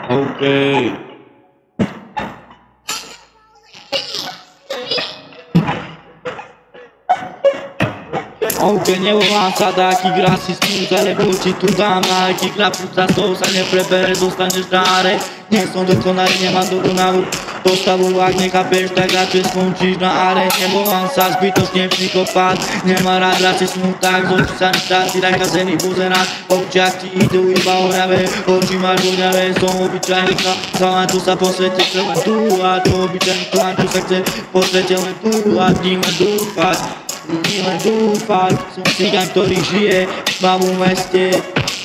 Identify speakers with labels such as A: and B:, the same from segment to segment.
A: Okej. Aunque neolanța, dacă grasi scuzele voci tu dama, che clapuța stosa ne prepere dostaniesz dare. Nie są dokonali, nie ma dokonału. Dostał uwagę, kapeszta graczy skończysz na are. Neolanța, zbytocznie psychopat. Nie ma rad, raczej smutak. Z oczami stacji, rajka zeni buzerat. Obciach ci idą i baurawe. Oči masz goniawe, są običajni. Kalantusa po svete chceme dúfať. Običajni kalantusa chce po svete len dúfať. Nime dúfať. Len dúfať, som cigán, ktorý žije v tmavom meste.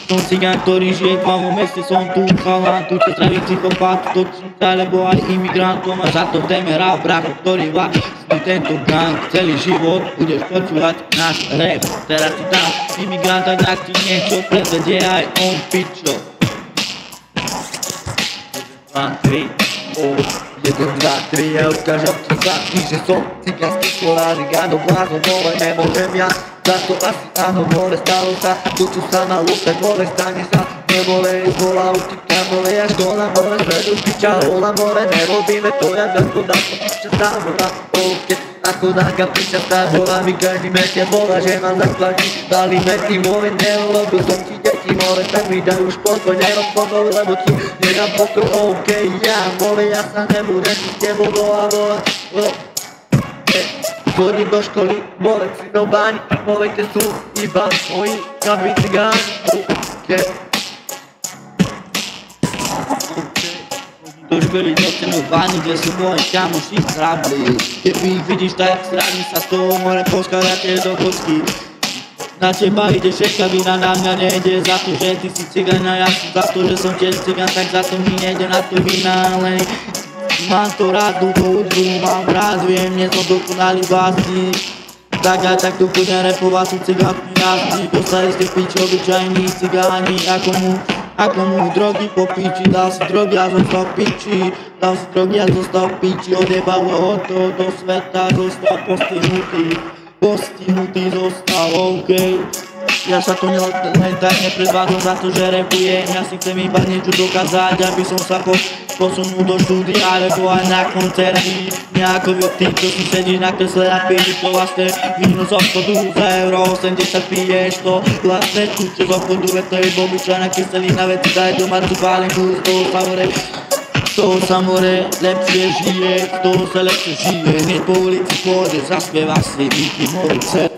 A: Som cigán, ktorý žije v tmavom meste. Som tu chalan, tu čo zdraví psychopat, točník alebo aj imigrantom. A za to téme rap, bracho, ktorý vlastní tento gang. Celý život budeš počúvať náš rap. Teraz ti dám imigranta, tak ti niečo predvedie aj on, pičo. 1, 2, 3, 1, 2, 3, ja ukážem to zadní, že som cigánsky kolárik, áno, blázon, ale nemôžem ja. Za to asi áno, more, stalo sa to, čo sa malo, tak more, stane sa. Nebole, bola utíka, more, až gola, more, zvedu, piča, hola, more, nerobíme to, ja ako dá to, piča, tá, bola, ok, ako dáka, piča, tá, bola, mi každý mesiac bola, že ma zaplatí, dali mety, more, nerobil som ti deti, more, tak mi dajú špokoj, nerob pokoj, lebo ti nedám pokoj, ok, ja, more, ja sa nebudem s tebou doľavovať, chodím do školy, more, si do báň, morejte sú iba moji kaví cigáni, ok. Do školy dostanú báni, kde sú moji kamoši hrabli. Keby ich vidíš, tak strávni sa z toho, more, poskladáte do kocky. Na teba ide všetka vina, na mňa nejde za to, že ty si cigán a ja som za to, že som tiež cigán, tak za to mi nejde na to vina, ale mám to rád, túto hudbu mám rád, viem, nie som dokonalý básnik. Tak ja takto budem repovať, sú cigánsky jazdí, dostali ste piči, obyčajní cigáni, ako mu drogy po piči, dal si drogy a zostal piči, dal si drogy a zostal piči, odjebalo od toho do sveta, zostal postihnutý zostal, okej. Ja sa to len tak nepredvádzam za to, že repujem, ja si chcem iba niečo dokázať, aby som sa posunul do štúdia, alebo aj na koncerty. Nejako ty, čo si sedíš na kresle a piješ to vlastné víno z obchodu za €80 piješ to vlastné čuče z obchodu, veď to je obyčajná kyselina, veď si daj doma tú pálinku, z toho sa more lepšie žije, z toho sa lepšie žije, hneď po ulici pôjde, zaspieva si Miky Morice.